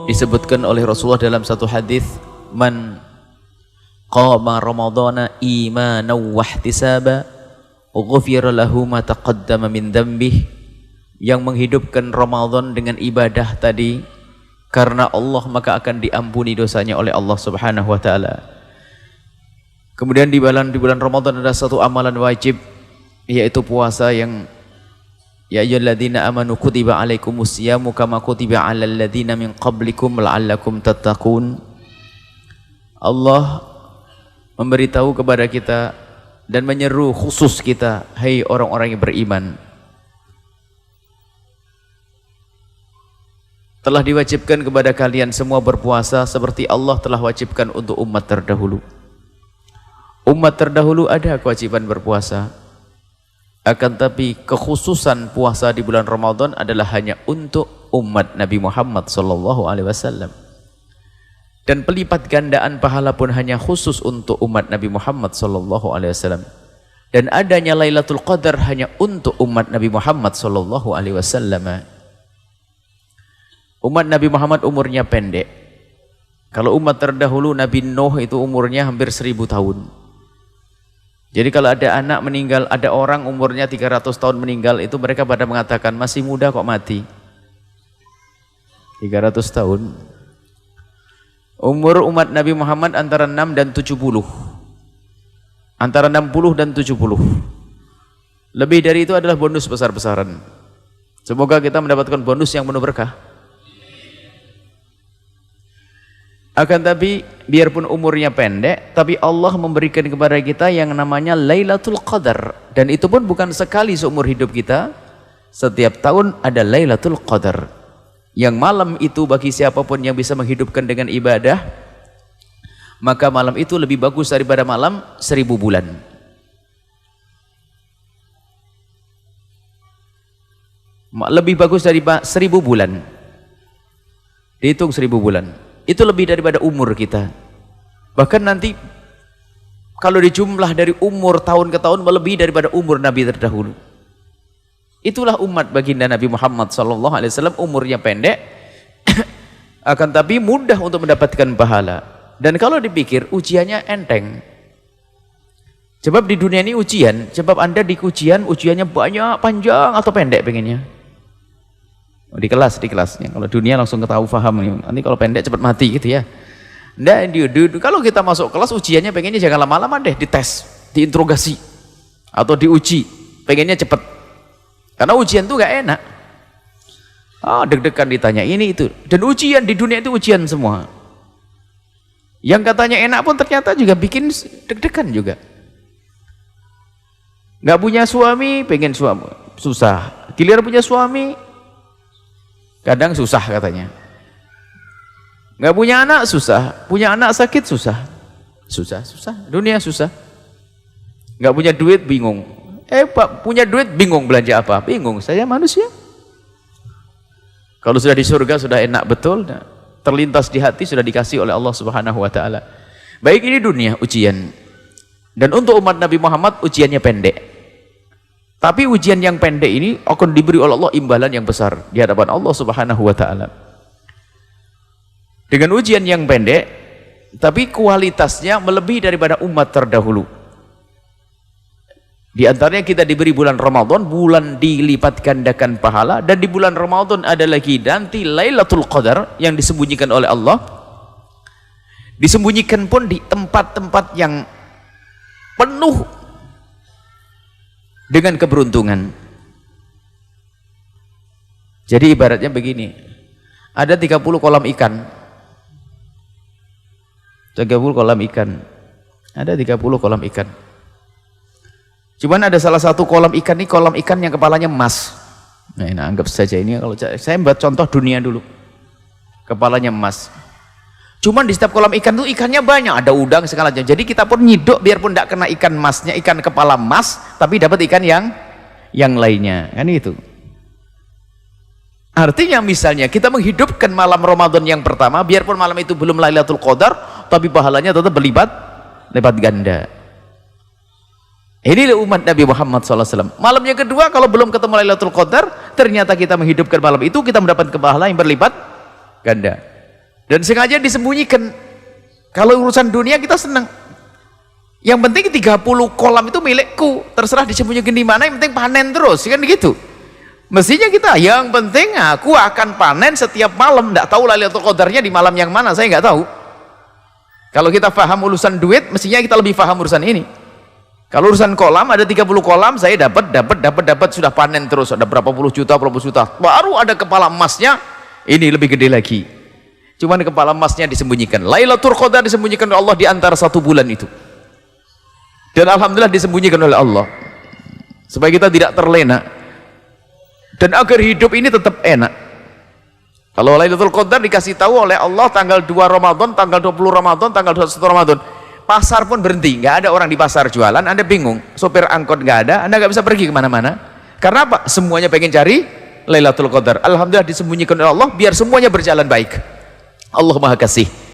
Disebutkan oleh Rasulullah dalam satu hadis, man qama ramadhana imanan wa ihtisaba ghufira lahu ma taqaddama min dhanbihi, yang menghidupkan Ramadan dengan ibadah tadi karena Allah, maka akan diampuni dosanya oleh Allah Subhanahu wa taala. Kemudian di bulan Ramadan ada satu amalan wajib, yaitu puasa, yang ya ayyuhalladzina amanu kutiba alaikumusyamu kama kutiba alal ladzina min qablikum la'allakum tattaqun. Allah memberitahu kepada kita dan menyeru khusus kita, hai orang-orang yang beriman, telah diwajibkan kepada kalian semua berpuasa seperti Allah telah wajibkan untuk umat terdahulu. Umat terdahulu ada kewajiban berpuasa, akan tapi kekhususan puasa di bulan Ramadan adalah hanya untuk umat Nabi Muhammad SAW. Dan pelipat gandaan pahala pun hanya khusus untuk umat Nabi Muhammad SAW. Dan adanya Lailatul Qadar hanya untuk umat Nabi Muhammad SAW. Umat Nabi Muhammad umurnya pendek. Kalau umat terdahulu Nabi Nuh itu umurnya hampir 1000 tahun. Jadi kalau ada anak meninggal, ada orang umurnya 300 tahun meninggal, itu mereka pada mengatakan masih muda kok mati. 300 tahun. Umur umat Nabi Muhammad antara 6 dan 70. Antara 60 dan 70. Lebih dari itu adalah bonus besar-besaran. Semoga kita mendapatkan bonus yang penuh berkah. Akan tapi biarpun umurnya pendek, tapi Allah memberikan kepada kita yang namanya Lailatul Qadar, dan itu pun bukan sekali seumur hidup kita. Setiap tahun ada Lailatul Qadar, yang malam itu bagi siapapun yang bisa menghidupkan dengan ibadah, maka malam itu lebih bagus daripada malam 1000 bulan. Lebih bagus dari 1000 bulan. Dihitung 1000 bulan. Itu lebih daripada umur kita. Bahkan nanti kalau dijumlah dari umur tahun ke tahun melebihi daripada umur Nabi terdahulu. Itulah umat baginda Nabi Muhammad SAW, umurnya pendek akan tapi mudah untuk mendapatkan pahala. Dan kalau dipikir ujiannya enteng. Sebab di dunia ini ujian, sebab Anda di ujian, ujiannya banyak, panjang atau pendek pengennya? Di kelasnya. Kalau dunia langsung ketahui paham. Nanti kalau pendek cepat mati gitu ya. Nggak, kalau kita masuk kelas ujiannya pengennya jangan lama-lama deh, dites, diinterogasi atau diuji, pengennya cepat. Karena ujian itu nggak enak. Deg-degan ditanya ini itu. Dan ujian di dunia itu ujian semua. Yang katanya enak pun ternyata juga bikin deg-degan juga. Nggak punya suami, pengen suami, susah. Giliran punya suami, kadang susah katanya. Nggak punya anak susah, punya anak sakit susah. Susah. Dunia susah. Nggak punya duit bingung. Pak punya duit bingung belanja apa? Bingung, saya manusia. Kalau sudah di surga sudah enak betul, terlintas di hati sudah dikasih oleh Allah Subhanahu wa taala. Baik, ini dunia ujian. Dan untuk umat Nabi Muhammad ujiannya pendek. Tapi ujian yang pendek ini akan diberi oleh Allah imbalan yang besar di hadapan Allah Subhanahu wa taala. Dengan ujian yang pendek, tapi kualitasnya melebihi daripada umat terdahulu. Di antaranya kita diberi bulan Ramadan, bulan dilipat gandakan pahala, dan di bulan Ramadan ada lagi nanti Lailatul Qadar yang disembunyikan oleh Allah. Disembunyikan pun di tempat-tempat yang penuh dengan keberuntungan. Jadi ibaratnya begini, ada 30 kolam ikan. 30 kolam ikan. Ada 30 kolam ikan. Cuman ada salah satu kolam ikan ini, kolam ikan yang kepalanya emas. Nah, anggap saja ini, kalau saya buat contoh dunia dulu. Kepalanya emas. Cuman di setiap kolam ikan itu ikannya banyak, ada udang segala macam. Jadi kita pun nyiduk biarpun tidak kena ikan emasnya, ikan kepala emas, tapi dapat ikan yang lainnya. Kan itu. Artinya misalnya kita menghidupkan malam Ramadan yang pertama, biarpun malam itu belum Lailatul Qadar, tapi pahalanya tetap berlipat ganda. Inilah umat Nabi Muhammad SAW. Malam yang kedua kalau belum ketemu Lailatul Qadar, ternyata kita menghidupkan malam itu, kita mendapat pahala yang berlipat ganda. dan sengaja disembunyikan. Kalau urusan dunia kita senang, yang penting 30 kolam itu milikku, terserah disembunyikan di mana, yang penting panen terus, kan gitu. Mestinya kita, yang penting aku akan panen setiap malam. Tidak tahu Lailatul Qadarnya di malam yang mana, saya nggak tahu. Kalau kita paham urusan duit, mestinya kita lebih paham urusan ini. Kalau urusan kolam, ada 30 kolam, saya dapat, sudah panen terus, ada berapa puluh juta, baru ada kepala emasnya, ini lebih gede lagi. Cuman kepala emasnya disembunyikan. Lailatul Qadar disembunyikan oleh Allah di antara 1 bulan itu. Dan alhamdulillah disembunyikan oleh Allah, supaya kita tidak terlena, dan agar hidup ini tetap enak. Kalau Lailatul Qadar dikasih tahu oleh Allah tanggal 2 Ramadan, tanggal 20 Ramadan, tanggal 21 Ramadan, pasar pun berhenti, nggak ada orang di pasar jualan. Anda bingung, sopir angkot nggak ada, Anda nggak bisa pergi kemana-mana. Karena apa? Semuanya pengen cari Lailatul Qadar. Alhamdulillah disembunyikan oleh Allah biar semuanya berjalan baik. Allah Maha Kasih.